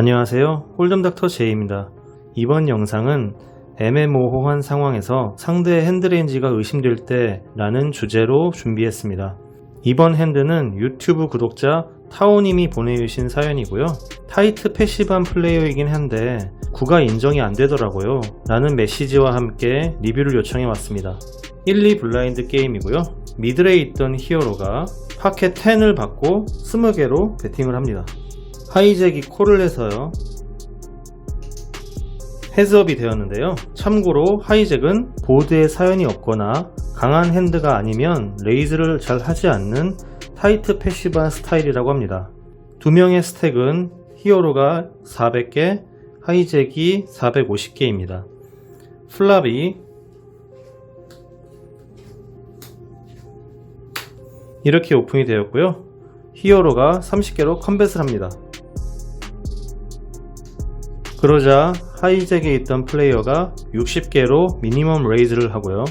안녕하세요, 홀덤닥터 제이입니다. 이번 영상은 애매모호한 상황에서 상대의 핸드레인지가 의심될 때 라는 주제로 준비했습니다. 이번 핸드는 유튜브 구독자 타오님이 보내주신 사연이고요. 타이트 패시브한 플레이어이긴 한데 구가 인정이 안되더라고요 라는 메시지와 함께 리뷰를 요청해 왔습니다. 1, 2 블라인드 게임이고요. 미들에 있던 히어로가 파켓 10을 받고 20개로 배팅을 합니다. 하이잭이 콜을 해서요, 헤즈업이 되었는데요. 참고로 하이잭은 보드에 사연이 없거나 강한 핸드가 아니면 레이즈를 잘 하지 않는 타이트 패시브한 스타일이라고 합니다. 두 명의 스택은 히어로가 400개, 하이잭이 450개입니다. 플랍이 이렇게 오픈이 되었고요. 히어로가 30개로 컴뱃을 합니다. 그러자 하이잭에 있던 플레이어가 60개로 미니멈 레이즈를 하고요.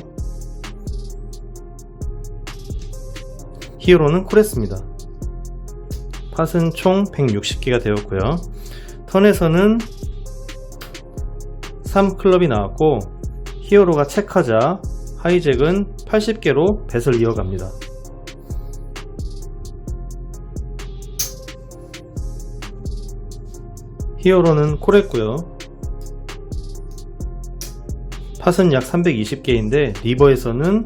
히어로는 콜했습니다. 팟은 총 160개가 되었고요. 턴에서는 3클럽이 나왔고 히어로가 체크하자 하이잭은 80개로 뱃을 이어갑니다. 히어로는 콜했고요. 팟은 약 320개인데 리버에서는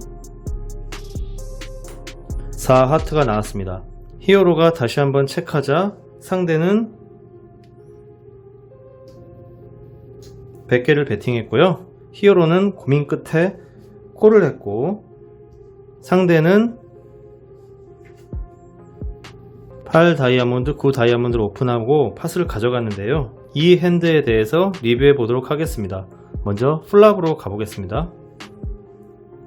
4하트가 나왔습니다. 히어로가 다시 한번 체크하자 상대는 100개를 배팅했고요. 히어로는 고민 끝에 콜을 했고 상대는 8 다이아몬드, 9 다이아몬드를 오픈하고 팟을 가져갔는데요. 이 핸드에 대해서 리뷰해 보도록 하겠습니다. 먼저 플랍으로 가보겠습니다.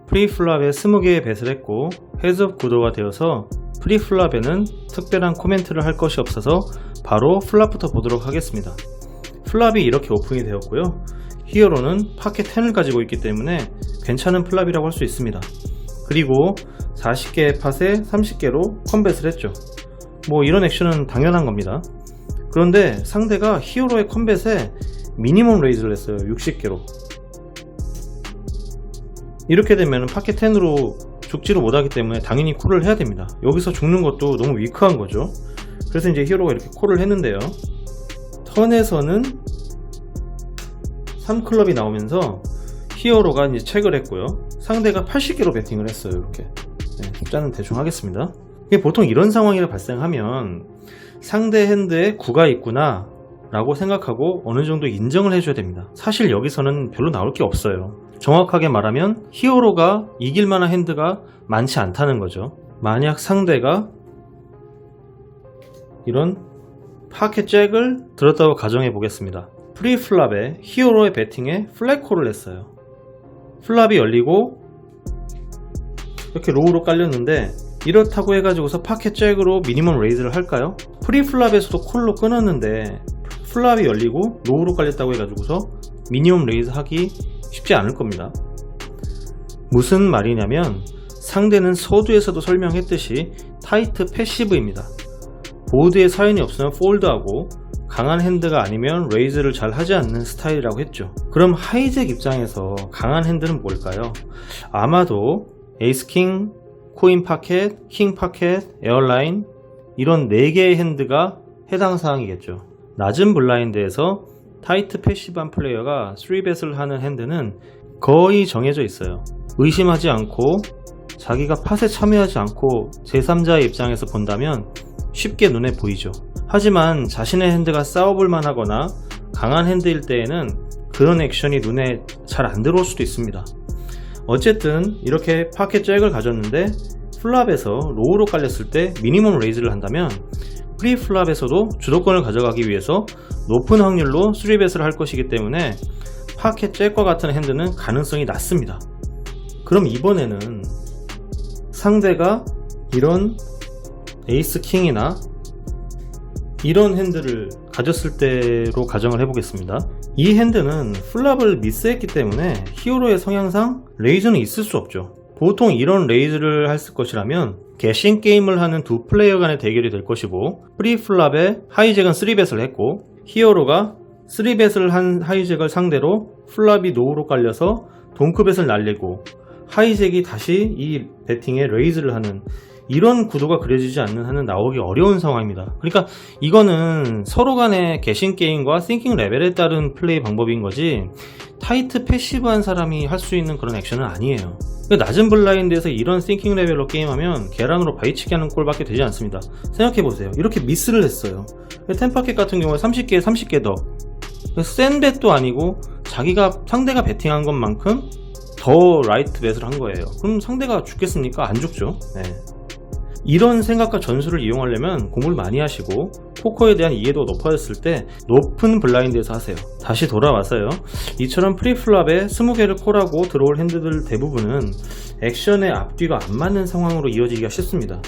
프리플랍에 20개의 뱃을 했고 헤즈업 구도가 되어서 프리플랍에는 특별한 코멘트를 할 것이 없어서 바로 플랍부터 보도록 하겠습니다. 플랍이 이렇게 오픈이 되었고요. 히어로는 파켓 10을 가지고 있기 때문에 괜찮은 플랍이라고 할 수 있습니다. 그리고 40개의 팟에 30개로 컴뱃을 했죠. 이런 액션은 당연한 겁니다. 그런데 상대가 히어로의 컴뱃에 미니멈 레이즈를 했어요. 60개로. 이렇게 되면 파켓 10으로 죽지를 못하기 때문에 당연히 콜을 해야 됩니다. 여기서 죽는 것도 너무 위크한 거죠. 그래서 이제 히어로가 이렇게 콜을 했는데요. 턴에서는 3클럽이 나오면서 히어로가 이제 체크를 했고요. 상대가 80개로 배팅을 했어요. 이렇게. 숫자는 대충 하겠습니다. 보통 이런 상황이 발생하면 상대 핸드에 9가 있구나 라고 생각하고 어느 정도 인정을 해줘야 됩니다. 사실 여기서는 별로 나올 게 없어요. 정확하게 말하면 히어로가 이길 만한 핸드가 많지 않다는 거죠. 만약 상대가 이런 파켓 잭을 들었다고 가정해 보겠습니다. 프리플랍에 히어로의 배팅에 플랫콜을 했어요. 플랍이 열리고 이렇게 로우로 깔렸는데 이렇다고 해가지고서 파켓 잭으로 미니멈 레이즈를 할까요? 프리플랍에서도 콜로 끊었는데 플랍이 열리고 로우로 깔렸다고 해가지고서 미니멈 레이즈 하기 쉽지 않을 겁니다. 무슨 말이냐면 상대는 서두에서도 설명했듯이 타이트 패시브입니다. 보드에 사연이 없으면 폴드하고 강한 핸드가 아니면 레이즈를 잘 하지 않는 스타일이라고 했죠. 그럼 하이잭 입장에서 강한 핸드는 뭘까요? 아마도 에이스 킹, 코인 파켓, 킹 파켓, 에어라인 이런 4개의 핸드가 해당 사항이겠죠. 낮은 블라인드에서 타이트 패시브한 플레이어가 3벳을 하는 핸드는 거의 정해져 있어요. 의심하지 않고 자기가 팟에 참여하지 않고 제3자의 입장에서 본다면 쉽게 눈에 보이죠. 하지만 자신의 핸드가 싸워볼만 하거나 강한 핸드일 때에는 그런 액션이 눈에 잘 안 들어올 수도 있습니다. 어쨌든 이렇게 파켓 잭을 가졌는데 플랍에서 로우로 깔렸을 때 미니멈 레이즈를 한다면 프리플랍에서도 주도권을 가져가기 위해서 높은 확률로 3벳을 할 것이기 때문에 파켓 잭과 같은 핸드는 가능성이 낮습니다. 그럼 이번에는 상대가 이런 에이스 킹이나 이런 핸드를 가졌을 때로 가정을 해보겠습니다. 이 핸드는 플랍을 미스했기 때문에 히어로의 성향상 레이즈는 있을 수 없죠. 보통 이런 레이즈를 했을 것이라면 개신 게임을 하는 두 플레이어 간의 대결이 될 것이고 프리플랍에 하이잭은 3벳을 했고 히어로가 3뱃을 한 하이잭을 상대로 플랍이 노우로 깔려서 동크뱃을 날리고 하이잭이 다시 이 배팅에 레이즈를 하는 이런 구도가 그려지지 않는 한은 나오기 어려운 상황입니다. 그러니까 이거는 서로 간의 개신 게임과 싱킹 레벨에 따른 플레이 방법인 거지 타이트 패시브한 사람이 할 수 있는 그런 액션은 아니에요. 낮은 블라인드에서 이런 싱킹 레벨로 게임하면 계란으로 바위치기 하는 꼴밖에 되지 않습니다. 생각해보세요. 이렇게 미스를 했어요. 템파켓 같은 경우에 30개에 30개 더 센 벳도 아니고 자기가 상대가 배팅한 것만큼 더 라이트 벳을 한 거예요. 그럼 상대가 죽겠습니까? 안 죽죠. 네. 이런 생각과 전술을 이용하려면 공부를 많이 하시고 포커에 대한 이해도가 높아졌을 때 높은 블라인드에서 하세요. 다시 돌아와서요. 이처럼 프리플랍에 20개를 콜하고 들어올 핸드들 대부분은 액션의 앞뒤가 안 맞는 상황으로 이어지기가 쉽습니다.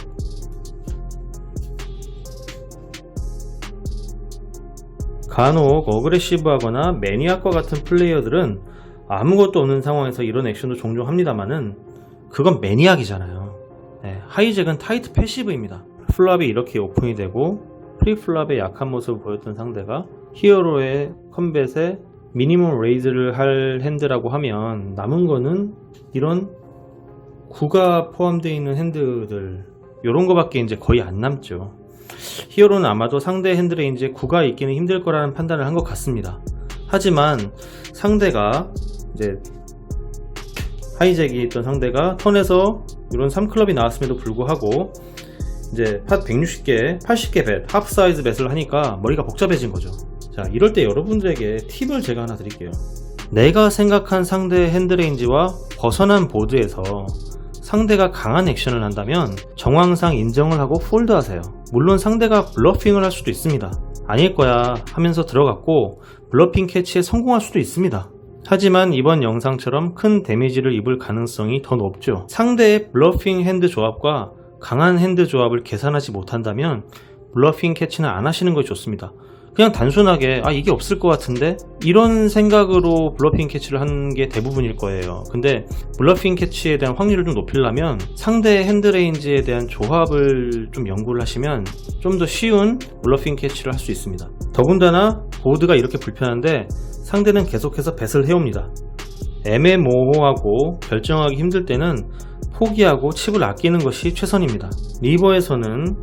간혹 어그레시브하거나 매니악과 같은 플레이어들은 아무것도 없는 상황에서 이런 액션도 종종 합니다만은 그건 매니악이잖아요. 네, 하이잭은 타이트 패시브입니다. 플랍이 이렇게 오픈이 되고 프리플랍의 약한 모습을 보였던 상대가 히어로의 컴뱃에 미니멈 레이즈를 할 핸드라고 하면 남은 거는 이런 구가 포함되어 있는 핸드들 이런 거밖에 이제 거의 안 남죠. 히어로는 아마도 상대 핸드레인지에 구가 있기는 힘들 거라는 판단을 한 것 같습니다. 하지만 상대가 이제 하이잭이 있던 상대가 턴에서 이런 3클럽이 나왔음에도 불구하고 이제 팟 160개, 80개 벳, 하프 사이즈 벳을 하니까 머리가 복잡해진 거죠. 자, 이럴 때 여러분들에게 팁을 제가 하나 드릴게요. 내가 생각한 상대의 핸드레인지와 벗어난 보드에서 상대가 강한 액션을 한다면 정황상 인정을 하고 폴드하세요. 물론 상대가 블러핑을 할 수도 있습니다. 아닐 거야 하면서 들어갔고 블러핑 캐치에 성공할 수도 있습니다. 하지만 이번 영상처럼 큰 데미지를 입을 가능성이 더 높죠. 상대의 블러핑 핸드 조합과 강한 핸드 조합을 계산하지 못한다면 블러핑 캐치는 안 하시는 것이 좋습니다. 그냥 단순하게 이게 없을 것 같은데 이런 생각으로 블러핑 캐치를 하는 게 대부분일 거예요. 근데 블러핑 캐치에 대한 확률을 좀 높이려면 상대의 핸드레인지에 대한 조합을 좀 연구를 하시면 좀 더 쉬운 블러핑 캐치를 할 수 있습니다. 더군다나 보드가 이렇게 불편한데 상대는 계속해서 뱃을 해옵니다. 애매모호하고 결정하기 힘들 때는 포기하고 칩을 아끼는 것이 최선입니다. 리버에서는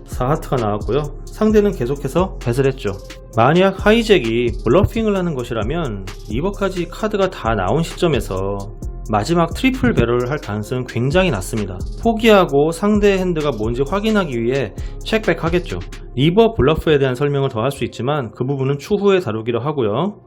4하트가 나왔고요. 상대는 계속해서 뱃을 했죠. 만약 하이잭이 블러핑을 하는 것이라면 리버까지 카드가 다 나온 시점에서 마지막 트리플 배럴을 할 가능성은 굉장히 낮습니다. 포기하고 상대의 핸드가 뭔지 확인하기 위해 체크백 하겠죠. 리버 블러프에 대한 설명을 더 할 수 있지만 그 부분은 추후에 다루기로 하고요.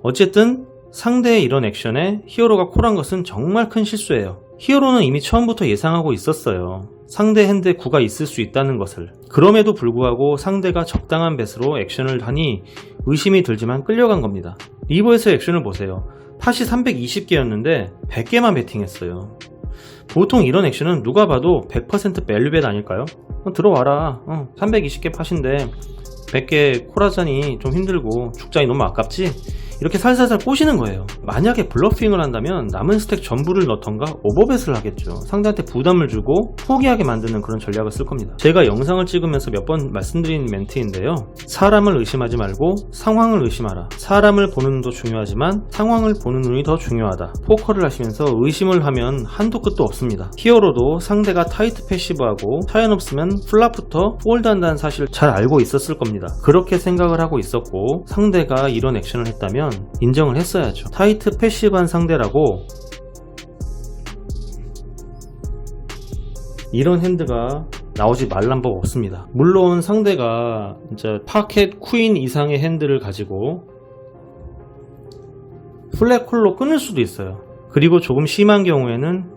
어쨌든 상대의 이런 액션에 히어로가 콜한 것은 정말 큰 실수예요. 히어로는 이미 처음부터 예상하고 있었어요. 상대 핸드에 구가 있을 수 있다는 것을. 그럼에도 불구하고 상대가 적당한 뱃으로 액션을 하니 의심이 들지만 끌려간 겁니다. 리버에서 액션을 보세요. 팟이 320개였는데 100개만 배팅했어요. 보통 이런 액션은 누가 봐도 100% 밸류벳 아닐까요? 들어와라. 320개 팟인데 100개 콜하자니 좀 힘들고 죽자니 너무 아깝지? 이렇게 살살살 꼬시는 거예요. 만약에 블러핑을 한다면 남은 스택 전부를 넣던가 오버벳을 하겠죠. 상대한테 부담을 주고 포기하게 만드는 그런 전략을 쓸 겁니다. 제가 영상을 찍으면서 몇 번 말씀드린 멘트인데요. 사람을 의심하지 말고 상황을 의심하라. 사람을 보는 눈도 중요하지만 상황을 보는 눈이 더 중요하다. 포커를 하시면서 의심을 하면 한도 끝도 없습니다. 히어로도 상대가 타이트 패시브하고 차연 없으면 플랍부터 폴드한다는 사실을 잘 알고 있었을 겁니다. 그렇게 생각을 하고 있었고 상대가 이런 액션을 했다면 인정을 했어야죠. 타이트 패시브한 상대라고 이런 핸드가 나오지 말란 법 없습니다. 물론 상대가 진짜 파켓 퀸 이상의 핸드를 가지고 플랫콜로 끊을 수도 있어요. 그리고 조금 심한 경우에는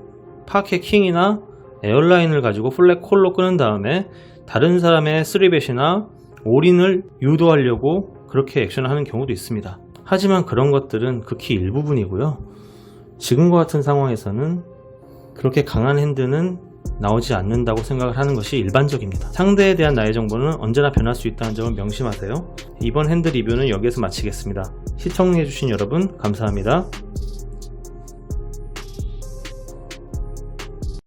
파켓 킹이나 에어라인을 가지고 플랫콜로 끊은 다음에 다른 사람의 3벳이나 올인을 유도하려고 그렇게 액션을 하는 경우도 있습니다. 하지만 그런 것들은 극히 일부분이고요. 지금과 같은 상황에서는 그렇게 강한 핸드는 나오지 않는다고 생각을 하는 것이 일반적입니다. 상대에 대한 나의 정보는 언제나 변할 수 있다는 점을 명심하세요. 이번 핸드 리뷰는 여기에서 마치겠습니다. 시청해주신 여러분 감사합니다.